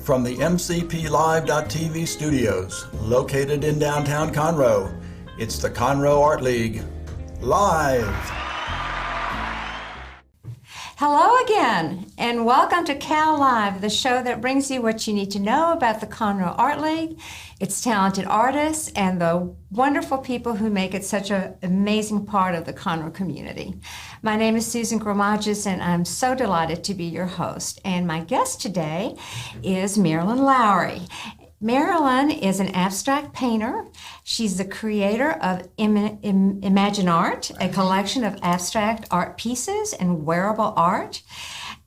from the MCPLive.tv studios, located in downtown Conroe, it's the Conroe Art League, live. Hello again, and welcome to Cal Live, the show that brings you what you need to know about the Conroe Art League, its talented artists, and the wonderful people who make it such an amazing part of the Conroe community. My name is Susan Gromagis, and I'm so delighted to be your host. And my guest today is Marilyn Lowry. Marilyn is an abstract painter. She's the creator of Imagine Art, a collection of abstract art pieces and wearable art.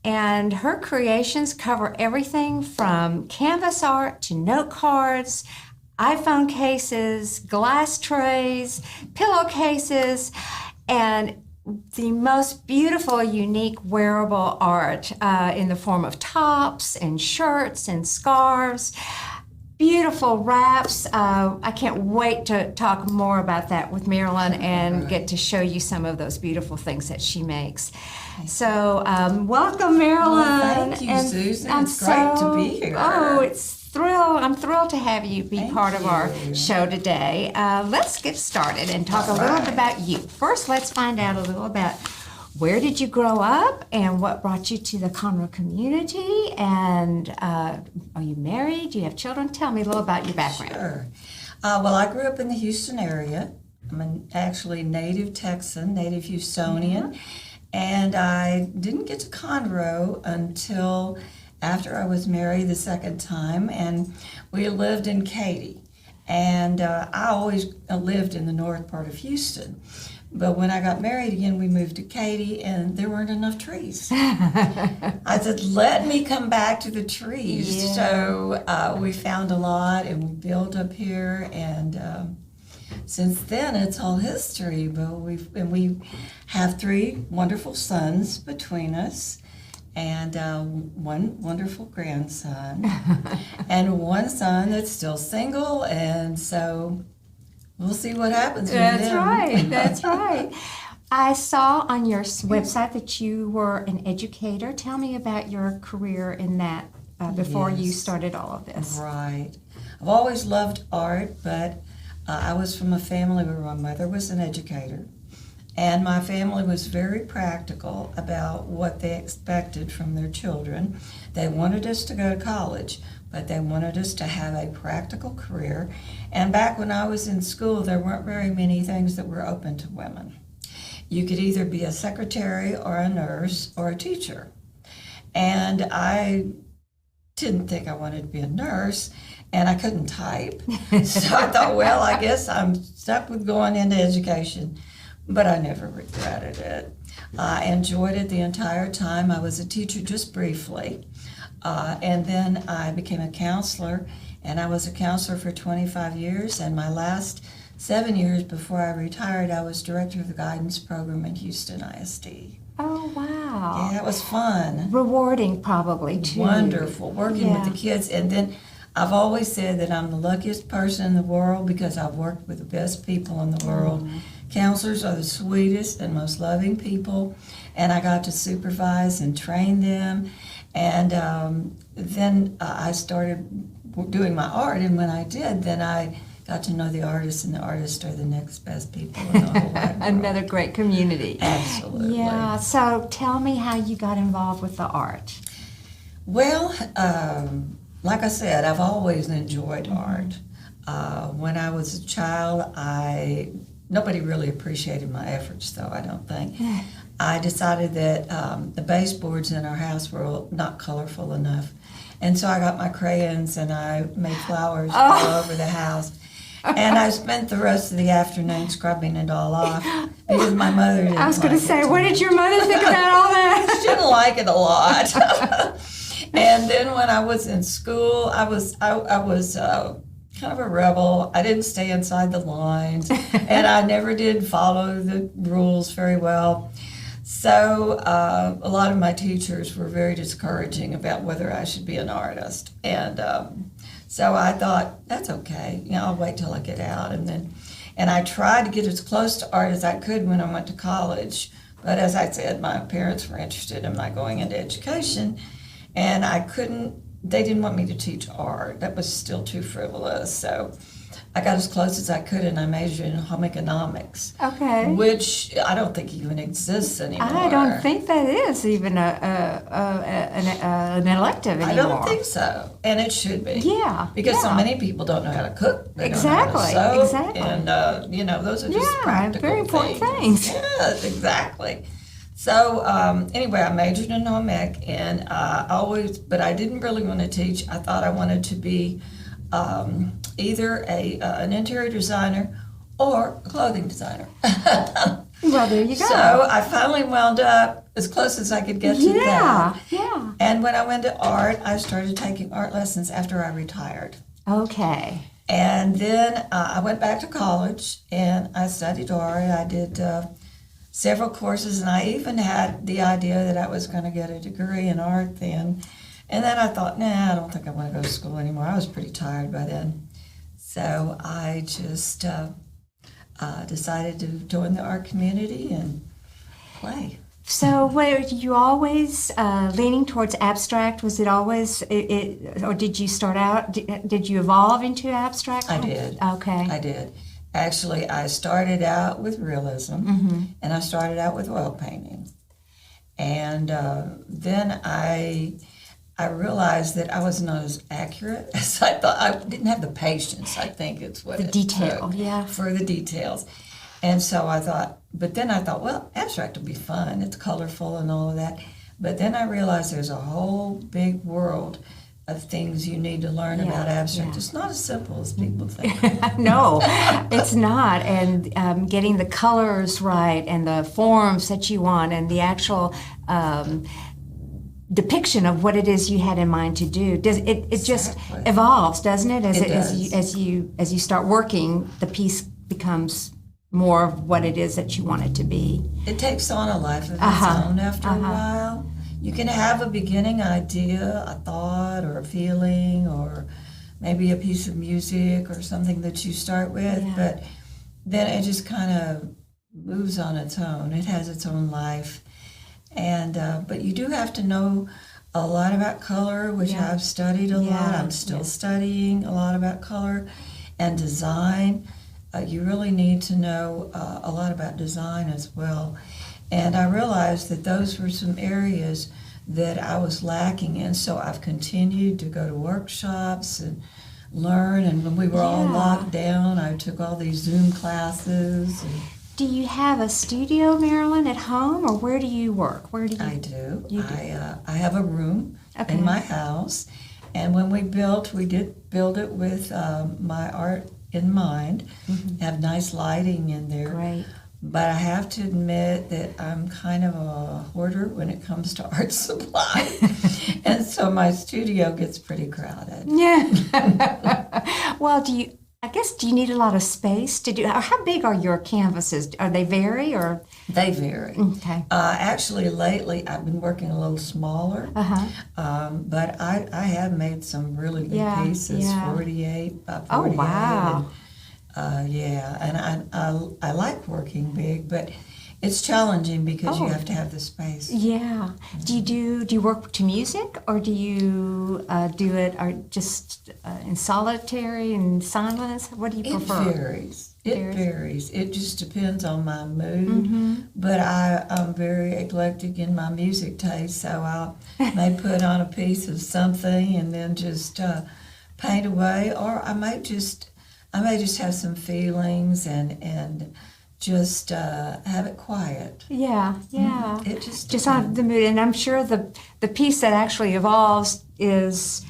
And her creations cover everything from canvas art to note cards, iPhone cases, glass trays, pillowcases, and the most beautiful, unique wearable art in the form of tops and shirts and scarves. Beautiful wraps. I can't wait to talk more about that with Marilyn and get to show you some of those beautiful things that she makes. So welcome, Marilyn. Well, thank you, Susan. It's great to be here. I'm thrilled to have you be part of our show today. Let's get started and talk a little bit about you. First, let's find out a little about where did you grow up and what brought you to the Conroe community? And are you married? Do you have children? Tell me a little about your background. Sure. Well, I grew up in the Houston area. I'm actually native Texan, native Houstonian. And I didn't get to Conroe until after I was married the second time. And we lived in Katy. And I always lived in the north part of Houston. But when I got married again, we moved to Katy, and there weren't enough trees. I said, let me come back to the trees. Yeah. So we found a lot, and we built up here, and since then, it's all history. But we have three wonderful sons between us, and one wonderful grandson, and one son that's still single, and so we'll see what happens with them. That's right. I saw on your website that you were an educator. Tell me about your career in that before you started all of this. Right. I've always loved art, but I was from a family where my mother was an educator, and my family was very practical about what they expected from their children. They wanted us to go to college, but they wanted us to have a practical career. And back when I was in school, there weren't very many things that were open to women. You could either be a secretary or a nurse or a teacher. And I didn't think I wanted to be a nurse, and I couldn't type. So I thought, well, I guess I'm stuck with going into education. But I never regretted it. I enjoyed it the entire time. I was a teacher just briefly. And then I became a counselor, and I was a counselor for 25 years, and my last 7 years before I retired, I was director of the guidance program at Houston ISD. Oh, wow. Yeah, it was fun. Rewarding, probably, too. Wonderful, working with the kids. And then I've always said that I'm the luckiest person in the world because I've worked with the best people in the world. Counselors are the sweetest and most loving people, and I got to supervise and train them. And then I started doing my art, and when I did, then I got to know the artists, and the artists are the next best people in the whole wide world. Another great community. Absolutely. Yeah, so tell me how you got involved with the art. Well, like I said, I've always enjoyed art. When I was a child, nobody really appreciated my efforts, though, I don't think. I decided that the baseboards in our house were not colorful enough. And so I got my crayons and I made flowers all over the house. And I spent the rest of the afternoon scrubbing it all off because my mother didn't like it. I was going to say, what did your mother think about all that? She didn't like it a lot. And then when I was in school, I was kind of a rebel. I didn't stay inside the lines, and I never did follow the rules very well. So a lot of my teachers were very discouraging about whether I should be an artist. And so I thought, that's okay. I'll wait till I get out. And I tried to get as close to art as I could when I went to college. But as I said, my parents were interested in my going into education, and I couldn't they didn't want me to teach art. That was still too frivolous. So I got as close as I could, and I majored in home economics. Okay. Which I don't think even exists anymore. I don't think that is even an elective anymore. I don't think so, and it should be. Yeah. Because so yeah. many people don't know how to cook. They Exactly, don't know how to sew, exactly. And those are just Yeah, practical very important things. Yes, exactly. So anyway, I majored in home ec, and but I didn't really want to teach. I thought I wanted to be either an interior designer or a clothing designer. Well, there you go. So I finally wound up as close as I could get to that. Yeah. And when I went to art, I started taking art lessons after I retired. Okay. And then I went back to college and I studied art. I did several courses, and I even had the idea that I was going to get a degree in art then. And then I thought, I don't think I want to go to school anymore. I was pretty tired by then. So I just decided to join the art community and play. So were you always leaning towards abstract? Was it always, or did you start out, did you evolve into abstract? I did. Okay. I did. Actually, I started out with realism, and I started out with oil painting. And then I realized that I was not as accurate as I thought. I didn't have the patience, I think it's what The it detail, took yeah. for the details. And so I thought, well, abstract will be fun. It's colorful and all of that. But then I realized there's a whole big world of things you need to learn about abstract. Yeah. It's not as simple as people think. No, it's not. And getting the colors right and the forms that you want and the actual depiction of what it is you had in mind to do. It just evolves, doesn't it? As you start working, the piece becomes more of what it is that you want it to be. It takes on a life of its own after a while. You can have a beginning idea, a thought or a feeling, or maybe a piece of music or something that you start with, but then it just kind of moves on its own. It has its own life. And but you do have to know a lot about color, which I've studied a lot. I'm still studying a lot about color and design. You really need to know a lot about design as well. And I realized that those were some areas that I was lacking in, so I've continued to go to workshops and learn. And when we were all locked down, I took all these Zoom classes. Do you have a studio, Marilyn, at home, or where do you work? Where do you? I do. You do. I have a room in my house, and when we did build it with my art in mind. Have nice lighting in there. Great. But I have to admit that I'm kind of a hoarder when it comes to art supply. And so my studio gets pretty crowded. Yeah. Well, do you need a lot of space to do? How big are your canvases? Are they vary or? They vary. Okay. Actually, lately I've been working a little smaller. But I have made some really big pieces, 48 by 48. Oh, wow. And I like working big, but it's challenging because you have to have the space. Yeah. Do you work to music, or do you do it or just in solitary and silence? What do you prefer? It varies. It varies. It just depends on my mood. But I'm very eclectic in my music taste, so I may put on a piece of something and then just paint away, or I may just have some feelings and just have it quiet. Yeah. It just on the mood, and I'm sure the piece that actually evolves is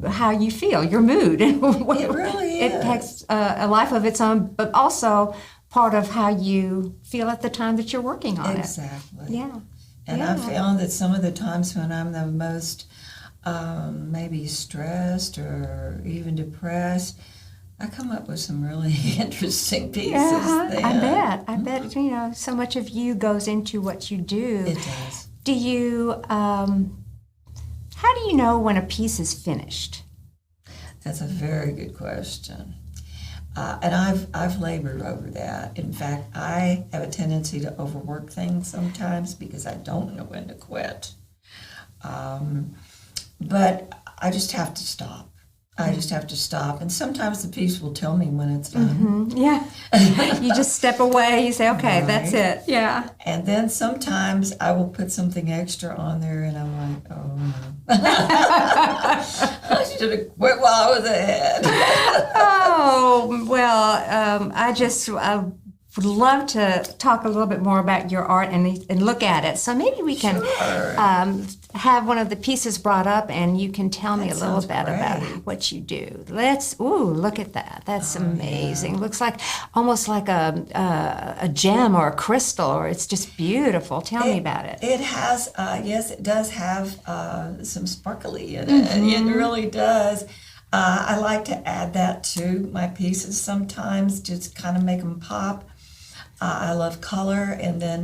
how you feel, your mood. It really is. It takes a life of its own, but also part of how you feel at the time that you're working on it. Exactly. Yeah. And I found that some of the times when I'm the most maybe stressed or even depressed, I come up with some really interesting pieces. I bet. So much of you goes into what you do. It does. Do you? How do you know when a piece is finished? That's a very good question. And I've labored over that. In fact, I have a tendency to overwork things sometimes because I don't know when to quit. but I just have to stop. I just have to stop. And sometimes the piece will tell me when it's done. Yeah. You just step away. You say, okay, that's Right. it. Yeah. And then sometimes I will put something extra on there, and I'm like, oh no. I should have quit while I was ahead. Oh, well, I would love to talk a little bit more about your art and look at it. So maybe we can have one of the pieces brought up, and you can tell me a little sounds bit about great. what you do. Look at that. That's amazing. Looks like almost like a gem or a crystal, or it's just beautiful. Tell me about it. It has, yes, it does have some sparkly in it. It really does. I like to add that to my pieces sometimes, just kind of make them pop. I love color, and then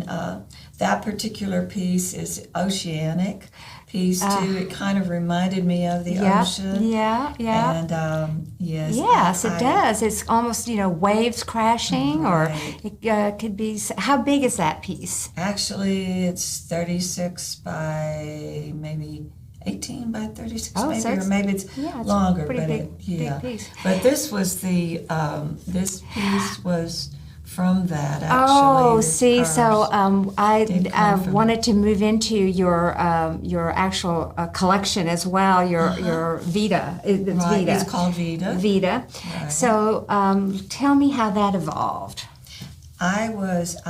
that particular piece is oceanic piece too. It kind of reminded me of the ocean. Yeah. And yes. Yes, it does. It's almost, waves crashing, or it could be. How big is that piece? Actually, it's 36 by maybe 18 by 36, Oh, maybe, so or maybe it's longer. Pretty but big piece. But this was this piece was from that actually. Oh, this see, cars. so I did come from- wanted to move into your actual collection as well. Your Vita. It's Right, Vita. it's called Vita. Vita. Right. So tell me how that evolved. I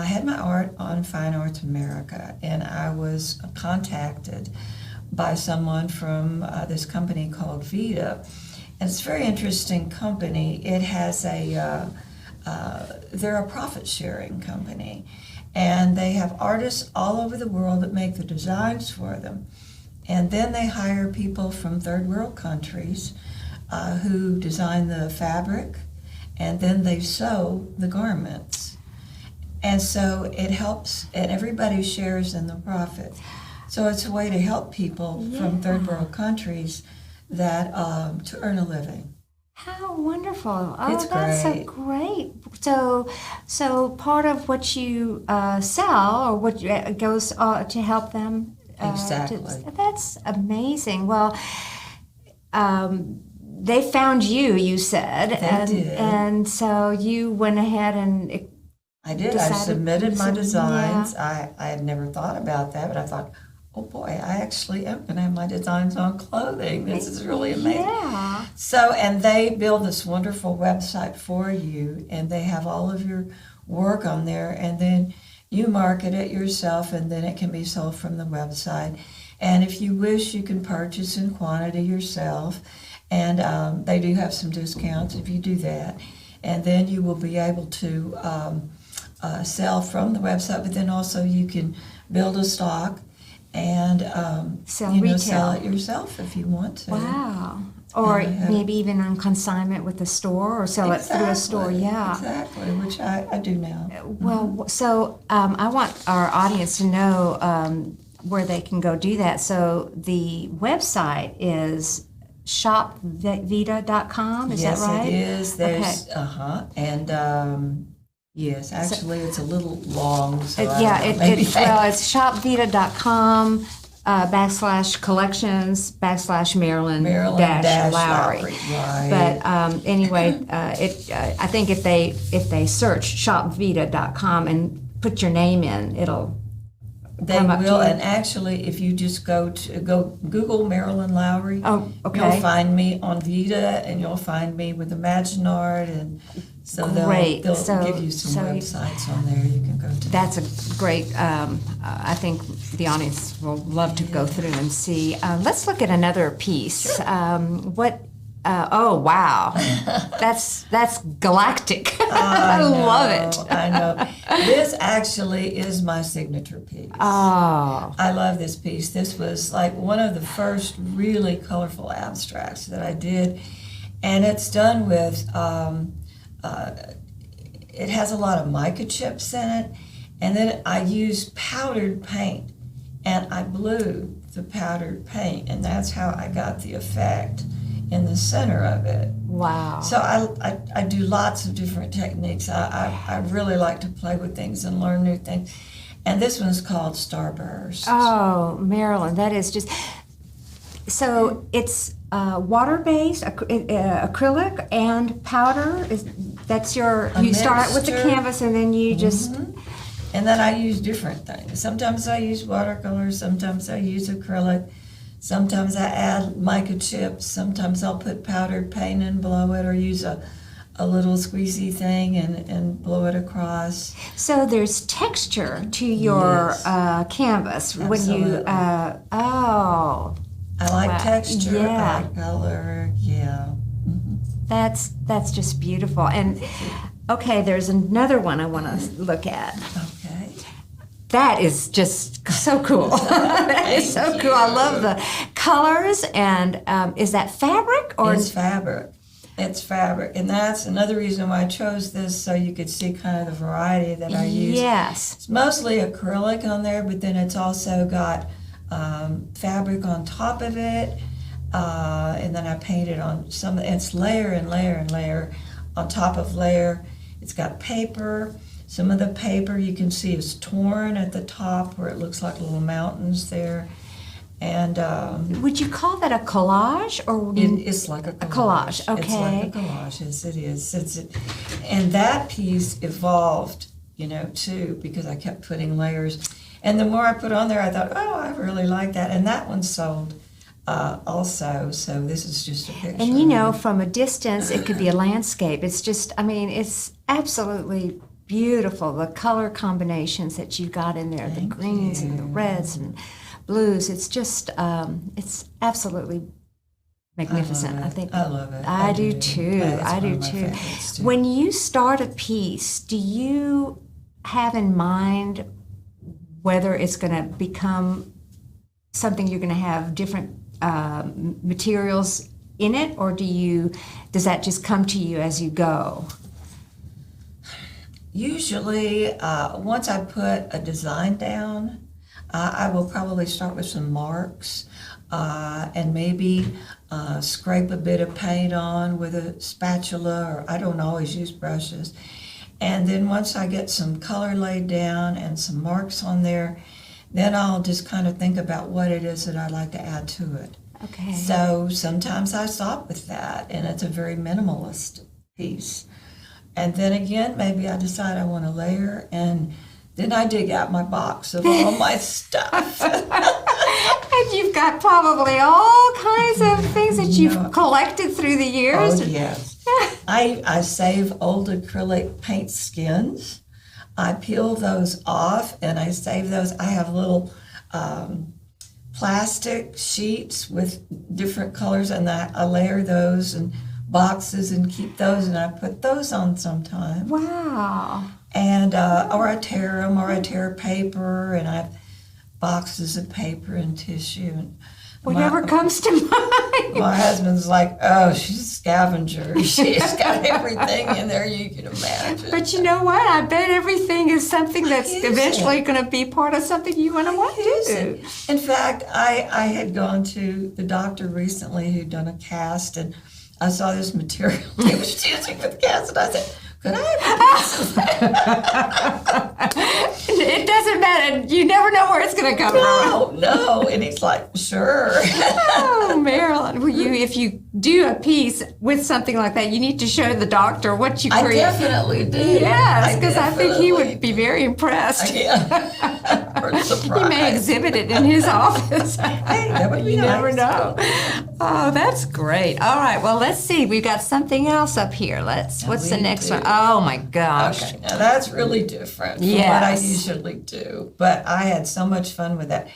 had my art on Fine Arts America, and I was contacted by someone from this company called Vita. And it's a very interesting company. It has they're a profit-sharing company, and they have artists all over the world that make the designs for them. And then they hire people from third world countries who design the fabric, and then they sew the garments. And so it helps, and everybody shares in the profit. So it's a way to help people from third world countries that to earn a living. How wonderful! Oh, It's that's great. great. So part of what you sell, or what goes to help them. Exactly. That's amazing. Well, they found you. You said, They did. and so you went ahead and. I did. I Decided- submitted my yeah. designs. I had never thought about that, but I thought, oh boy, I actually am going to have my designs on clothing. This is really amazing. Yeah. So, and they build this wonderful website for you, and they have all of your work on there, and then you market it yourself, and then it can be sold from the website. And if you wish, you can purchase in quantity yourself, and they do have some discounts if you do that. And then you will be able to sell from the website, but then also you can build a stock and Sell sell retail. it yourself if you want to. Wow. Or And I have- maybe even on consignment with the store, or sell it through a store. Yeah. Exactly, which I do now. Well, so I want our audience to know where they can go do that. So the website is shopvita.com, is Yes, that right? it is. There's and yes, actually, it's a little long. So I Yeah, don't know, maybe it's shopvita.com /collections /Marilyn dash Lowry. Right. But anyway, I think if they search shopvita.com and put your name in, it'll They come up to will, you. and actually, if you just go Google Marilyn Lowry, Oh, okay. you'll find me on Vita, and you'll find me with Imagine Art, and so Great. they'll So- give you some so you- websites on there you can go to. That's a great, I think the audience will love to go through and see. Let's look at another piece. Oh, wow. That's galactic. I love it. I know. This actually is my signature piece. Oh, I love this piece. This was like one of the first really colorful abstracts that I did. And it's done with, it has a lot of mica chips in it. And then I used powdered paint. And I blew the powdered paint. And that's how I got the effect in the center of it. wow. So I do lots of different techniques. I really like to play with things and learn new things. And this one's called Starburst. Oh, Marilyn, that is just, So it's water-based, acrylic, and powder. That's your. A You start with the mixture. canvas, and then you just. And then I use different things. Sometimes I use watercolors, sometimes I use acrylic, sometimes I add mica chips, sometimes I'll put powdered paint and blow it, or use a little squeezy thing and blow it across. So there's texture to your Yes. Canvas when you. Absolutely. Oh, I like Wow. texture, Yeah. I like color, yeah. that's just beautiful. And okay, there's another one I want to look at. Okay. That is just so cool. That is so Thank cool. I you. love the colors. And is that fabric or? It's fabric. It's fabric. And that's another reason why I chose this, so you could see kind of the variety that I use. Yes. It's mostly acrylic on there, but then it's also got fabric on top of it. And then I painted on some, it's layer and layer and layer on top of layer. It's got paper. Some of the paper you can see is torn at the top where it looks like little mountains there. And Would you call that a collage or? would you- it's like a collage. collage, It's like okay. a collage, yes it is. And that piece evolved, too, because I kept putting layers. And the more I put on there, I thought, oh, I really like that. And that one sold also, so this is just a picture. And from a distance, it could be a landscape. It's just, it's absolutely beautiful. The color combinations that you got in there, the greens and the reds and blues. It's just, it's absolutely magnificent. I think I love it. I do too. That's I one do of my too. favorites, too. When you start a piece, do you have in mind whether it's going to become something you're going to have different materials in it, or does that just come to you as you go? Usually, once I put a design down, I will probably start with some marks and maybe scrape a bit of paint on with a spatula, or I don't always use brushes. And then once I get some color laid down and some marks on there, then I'll just kind of think about what it is that I'd like to add to it. Okay. So sometimes I stop with that, and it's a very minimalist piece. And then again, maybe I decide I want to layer, and then I dig out my box of all my stuff. And you've got probably all kinds of things that you've collected through the years. Oh, yes. I save old acrylic paint skins. I peel those off and I save those. I have little plastic sheets with different colors, and I layer those in boxes and keep those, and I put those on sometimes. Wow. And or I tear them, or I tear paper, and I have boxes of paper and tissue. And Whatever comes to mind. my husband's like, oh, she's a scavenger. She's got everything in there you can imagine. But you know what? I bet everything is something that's Use eventually it. going to be part of something you want to Use do. it. In fact, I had gone to the doctor recently who'd done a cast, and I saw this material he was using for the cast, and I said, could I have a piece of that? It doesn't matter. You never know where it's going to come from. No. And he's like, sure. Oh, Marilyn, if you do a piece with something like that, you need to show the doctor what you I create. definitely do. Yes, because I think he definitely would be very impressed. Yeah. Or He may surprised. exhibit it in his office. Hey, that would be You never nice. know. Oh, that's great. All right, well, let's see. We've got something else up here. What's the we next do. one? Oh, my gosh. Okay, now that's really different from what I Yes. usually do, but I had so much fun with that.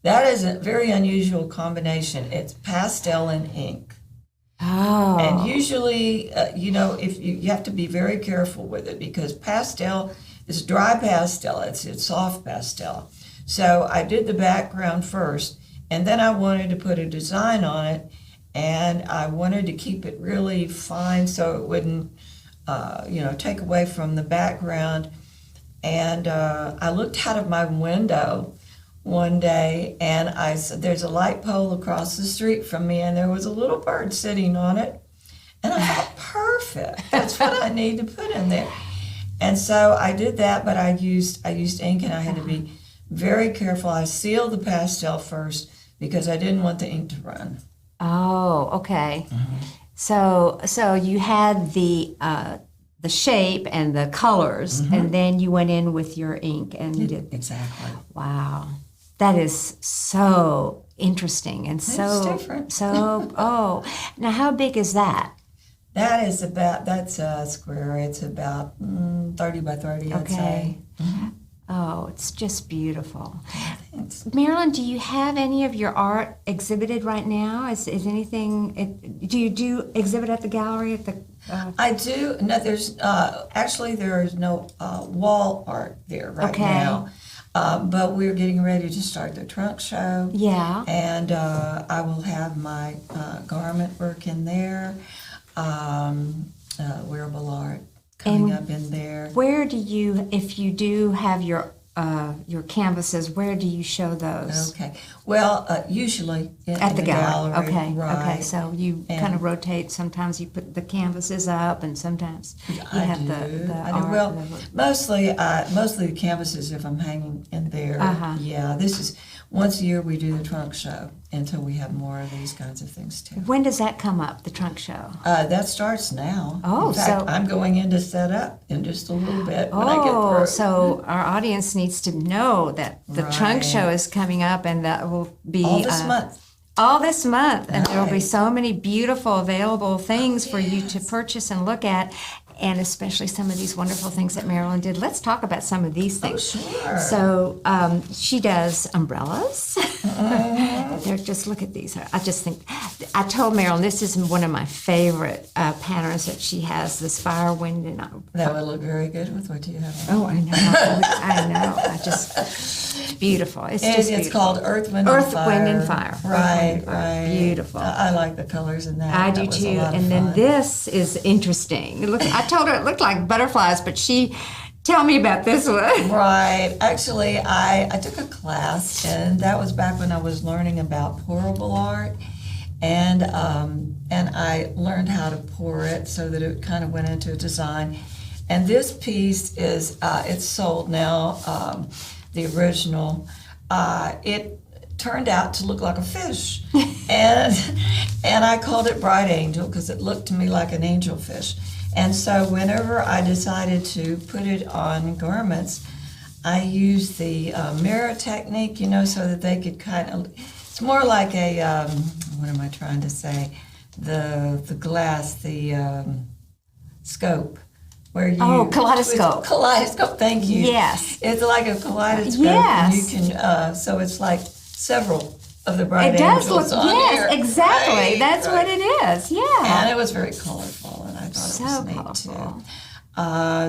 That is a very unusual combination. It's pastel and ink. Oh. And usually, if you have to be very careful with it, because pastel is dry pastel, it's soft pastel. So I did the background first, and then I wanted to put a design on it, and I wanted to keep it really fine so it wouldn't, take away from the background. And I looked out of my window one day, and I said, there's a light pole across the street from me, and there was a little bird sitting on it. And I thought, perfect, that's what I need to put in there. And so I did that, but I used ink, and I had to be very careful. I sealed the pastel first because I didn't want the ink to run. Oh, okay. So you had the shape and the colors, and then you went in with your ink and did. Exactly. Wow, that is so interesting and so different. So now how big is that? That's a square. It's about 30 by 30, I'd say. Oh, it's just beautiful. Thanks. Marilyn, do you have any of your art exhibited right now? Is anything? Do you do exhibit at the gallery at the? I do. No, there's no wall art there right now. But we're getting ready to start the trunk show. Yeah. And I will have my garment work in there, wearable art coming up in there. Where do you, if you do have your canvases, where do you show those? Okay. Well, usually At the gallery. Okay. Right. Okay. So you kind of rotate. Sometimes you put the canvases up, and sometimes you have the art. Well, mostly the canvases if I'm hanging in there. Yeah. This is once a year we do the trunk show until we have more of these kinds of things too. When does that come up? The trunk show? That starts now. Oh, in fact, so I'm going in to set up in just a little bit when I get through. So our audience needs to know that the trunk show is coming up, and that will be all this month. All this month, and there will be Right. so many beautiful available things for you to purchase and look at, and especially some of these wonderful things that Marilyn did. Let's talk about some of these things. Oh, sure. So she does umbrellas. They're just, look at these. I just think, I told Marilyn this is one of my favorite patterns that she has, this fire, wind, and That would look very good with what you have. oh, I know, I know. It's beautiful. It's just It's beautiful. called Earth, Wind, and Fire. Wind, and Fire. Right, Right. right. Beautiful. I like the colors in that. I That do was a too. lot of And then fun. this is interesting. Look, I told her it looked like butterflies, but tell me about this one. Right. Actually, I took a class, and that was back when I was learning about pourable art, and I learned how to pour it so that it kind of went into a design. And this piece is it's sold now. The original, it turned out to look like a fish, and I called it Bright Angel because it looked to me like an angelfish. And so whenever I decided to put it on garments, I used the mirror technique, so that they could kind of, it's more like a, what am I trying to say? The glass, the scope. Where you kaleidoscope. Kaleidoscope, thank you. Yes. It's like a kaleidoscope. Yes. And you can, so it's like several of the bright It does angels look, on yes, here. exactly. Right, That's right. what it is. Yeah. And it was very colorful, and I thought So it was neat colorful.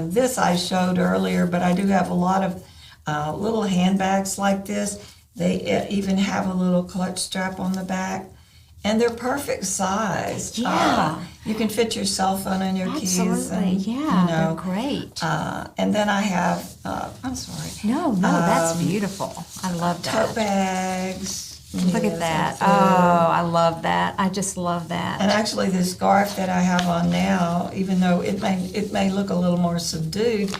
too. This I showed earlier, but I do have a lot of little handbags like this. They even have a little clutch strap on the back, and they're perfect size. Yeah. You can fit your cell phone in your keys. Absolutely. And, Yeah. They're great. and then I have, I'm sorry. No, that's beautiful. I love that. Tote bags. Look Yes, at that. that's Oh, it. I love that. I just love that. And actually, the scarf that I have on now, even though it may look a little more subdued,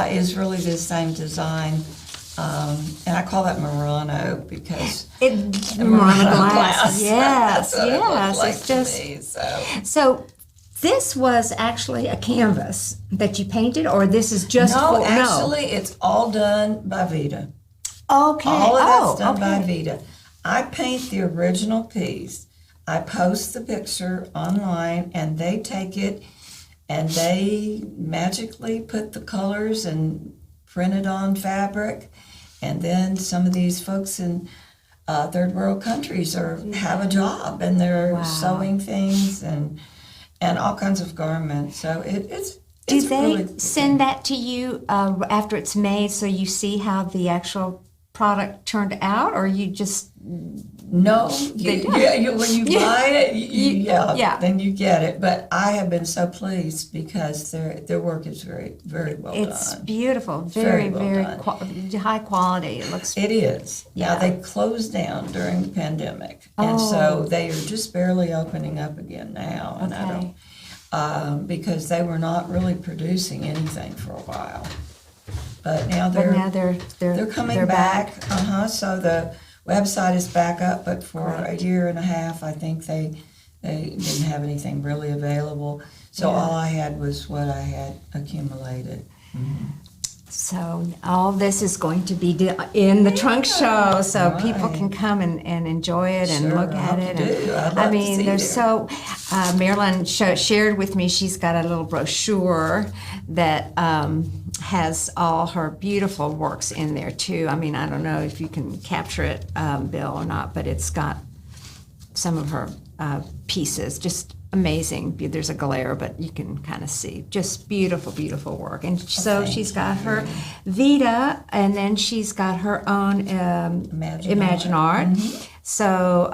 is really the same design. And I call that Murano because It's Murano glass. Yes, That's what it looked yes. like It's to just me, so. This was actually a canvas that you painted, or this is just No, actually, it's all done by Vita. Okay. All of that's done okay. by Vita. I paint the original piece. I post the picture online, and they take it and they magically put the colors and print it on fabric. And then some of these folks in third world countries have a job, and they're sewing things and all kinds of garments. So it's Do it's they really send that to you after it's made, so you see how the actual product turned out, or you just No, They do. when you buy it, Yeah. then you get it. But I have been so pleased because their work is very, very well it's done. beautiful, very very, well very high quality. It looks It is. Yeah. Now, they closed down during the pandemic, and so they are just barely opening up again now. And I Okay. don't, because they were not really producing anything for a while. But now But they're now they're coming they're back. So website is back up, but for Great. a year and a half, I think they didn't have anything really available. So Yeah. all I had was what I had accumulated. So all this is going to be in the trunk show, so Right. people can come and enjoy it and Sure, look I at hope it. you And, do. I'd I love to mean, see there's there. so. Marilyn shared with me. She's got a little brochure that has all her beautiful works in there too. I mean, I don't know if you can capture it, Bill, or not, but it's got some of her pieces, just amazing. There's a glare, but you can kind of see. Just beautiful, beautiful work. And so thank she's got her Vita, and then she's got her own Imagine Art. So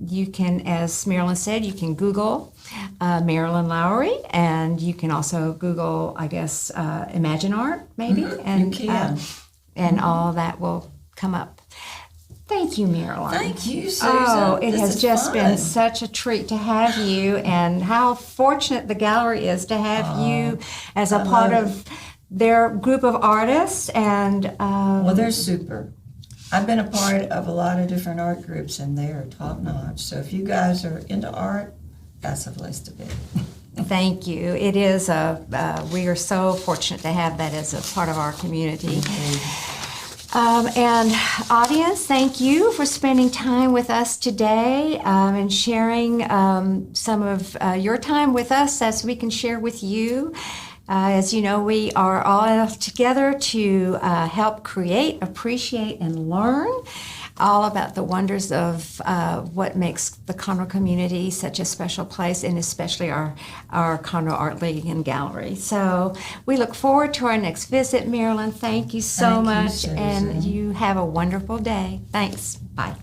you can, as Marilyn said, you can Google Marilyn Lowry, and you can also Google, I guess, Imagine Art, maybe, and You can. And all that will come up. Thank you, Marilyn. Thank you, Susan. Oh, it This has is just fun. been such a treat to have you, and how fortunate the gallery is to have you as a part love of their group of artists. And Well, they're super. I've been a part of a lot of different art groups, and they are top notch. So if you guys are into art, that's a place to be. thank you. It is we are so fortunate to have that as a part of our community. And audience, thank you for spending time with us today and sharing some of your time with us as we can share with you. As you know, we are all together to help create, appreciate, and learn all about the wonders of what makes the Conroe community such a special place, and especially our Conroe Art League and Gallery. So we look forward to our next visit, Marilyn. Thank you so Thank you, much, Susan. and you have a wonderful day. Thanks. Bye.